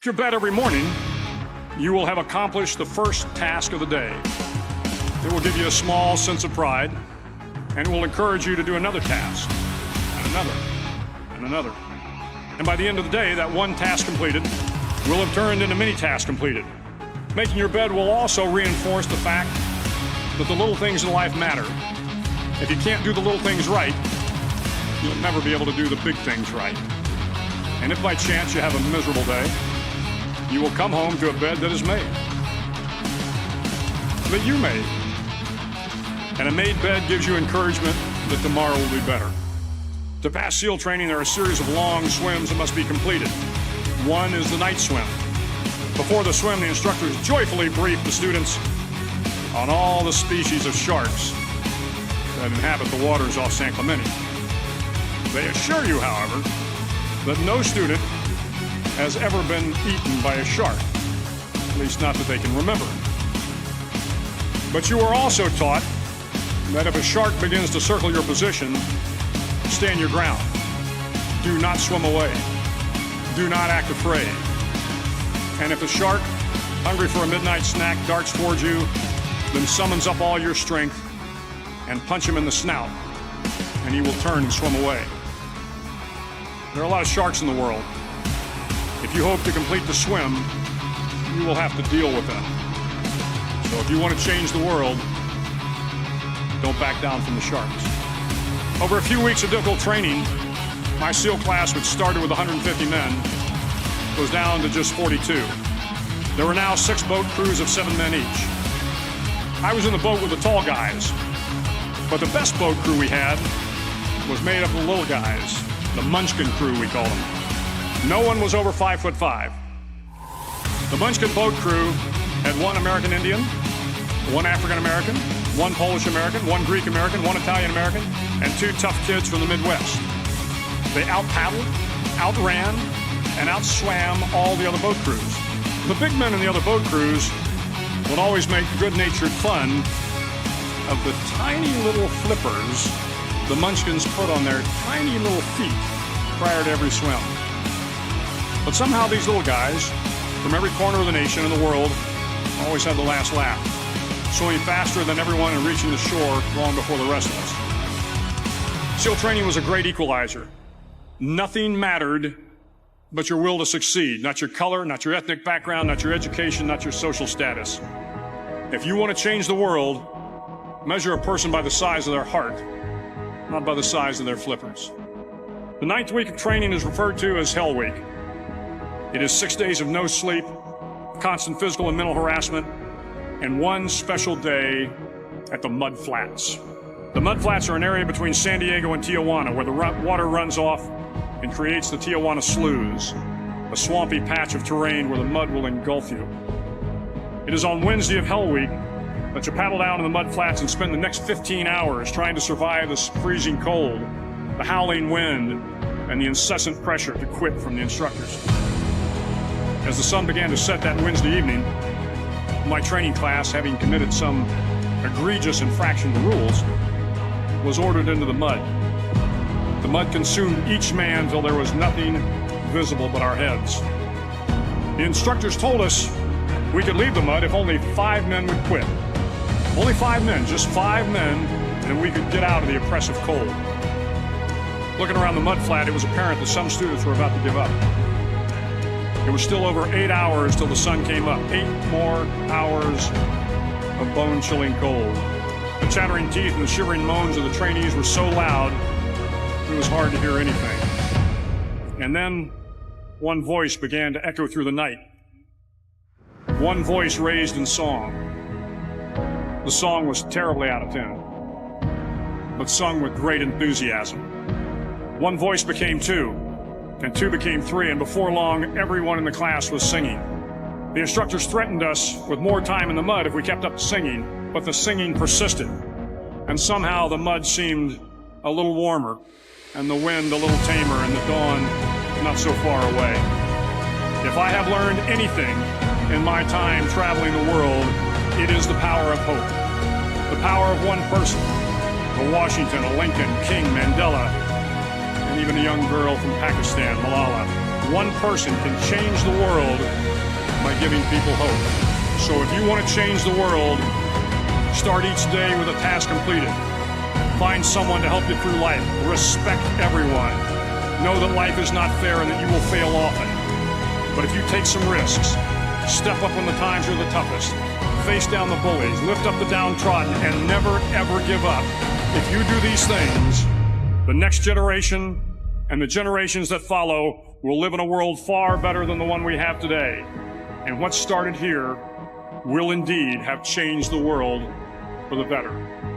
To bed every morning, you will have accomplished the first task of the day. It will give you a small sense of pride, and it will encourage you to do another task, and another, and another. And by the end of the day, that one task completed will have turned into many tasks completed. Making your bed will also reinforce the fact that the little things in life matter. If you can't do the little things right, you'll never be able to do the big things right. And if by chance you have a miserable day, you will come home to a bed that is made, that you made. And a made bed gives you encouragement that tomorrow will be better. To pass SEAL training, there are a series of long swims that must be completed. One is the night swim. Before the swim, the instructors joyfully brief the students on all the species of sharks that inhabit the waters off San Clemente. They assure you, however, that no student has ever been eaten by a shark, at least not that they can remember. But you are also taught that if a shark begins to circle your position, stand your ground. Do not swim away. Do not act afraid. And if a shark, hungry for a midnight snack, darts towards you, then summons up all your strength and punch him in the snout, and he will turn and swim away. There are a lot of sharks in the world. If you hope to complete the swim, you will have to deal with them. So if you want to change the world, don't back down from the sharks. Over a few weeks of difficult training, my SEAL class, which started with 150 men, was down to just 42. There were now 6 boat crews of 7 men each. I was in the boat with the tall guys, but the best boat crew we had was made up of the little guys, the Munchkin crew, we call them. No one was over 5'5". The Munchkin boat crew had 1 American Indian, 1 African American, 1 Polish American, 1 Greek American, 1 Italian American, and 2 tough kids from the Midwest. They out-paddled, outran, and outswam all the other boat crews. The big men in the other boat crews would always make good-natured fun of the tiny little flippers the Munchkins put on their tiny little feet prior to every swim. But somehow these little guys, from every corner of the nation and the world, always had the last laugh, swimming faster than everyone and reaching the shore long before the rest of us. SEAL training was a great equalizer. Nothing mattered but your will to succeed, not your color, not your ethnic background, not your education, not your social status. If you want to change the world, measure a person by the size of their heart, not by the size of their flippers. The 9th week of training is referred to as Hell Week. It is 6 days of no sleep, constant physical and mental harassment, and 1 special day at the Mud Flats. The Mud Flats are an area between San Diego and Tijuana where the water runs off and creates the Tijuana Sloughs, a swampy patch of terrain where the mud will engulf you. It is on Wednesday of Hell Week that you paddle down in the Mud Flats and spend the next 15 hours trying to survive the freezing cold, the howling wind, and the incessant pressure to quit from the instructors. As the sun began to set that Wednesday evening, my training class, having committed some egregious infraction to rules, was ordered into the mud. The mud consumed each man till there was nothing visible but our heads. The instructors told us we could leave the mud if only 5 men would quit. Only 5 men, just 5 men, and we could get out of the oppressive cold. Looking around the mud flat, it was apparent that some students were about to give up. It was still over 8 hours till the sun came up. 8 more hours of bone-chilling cold. The chattering teeth and the shivering moans of the trainees were so loud, it was hard to hear anything. And then one voice began to echo through the night. One voice raised in song. The song was terribly out of tune, but sung with great enthusiasm. One voice became 2, and 2 became 3, and before long, everyone in the class was singing. The instructors threatened us with more time in the mud if we kept up singing, but the singing persisted, and somehow the mud seemed a little warmer, and the wind a little tamer, and the dawn not so far away. If I have learned anything in my time traveling the world, it is the power of hope. The power of one person, a Washington, a Lincoln, King, Mandela, and even a young girl from Pakistan, Malala, one person can change the world by giving people hope. So if you want to change the world, start each day with a task completed. Find someone to help you through life. Respect everyone. Know that life is not fair and that you will fail often. But if you take some risks, step up when the times are the toughest, face down the bullies, lift up the downtrodden, and never ever give up. If you do these things, the next generation and the generations that follow will live in a world far better than the one we have today. And what started here will indeed have changed the world for the better.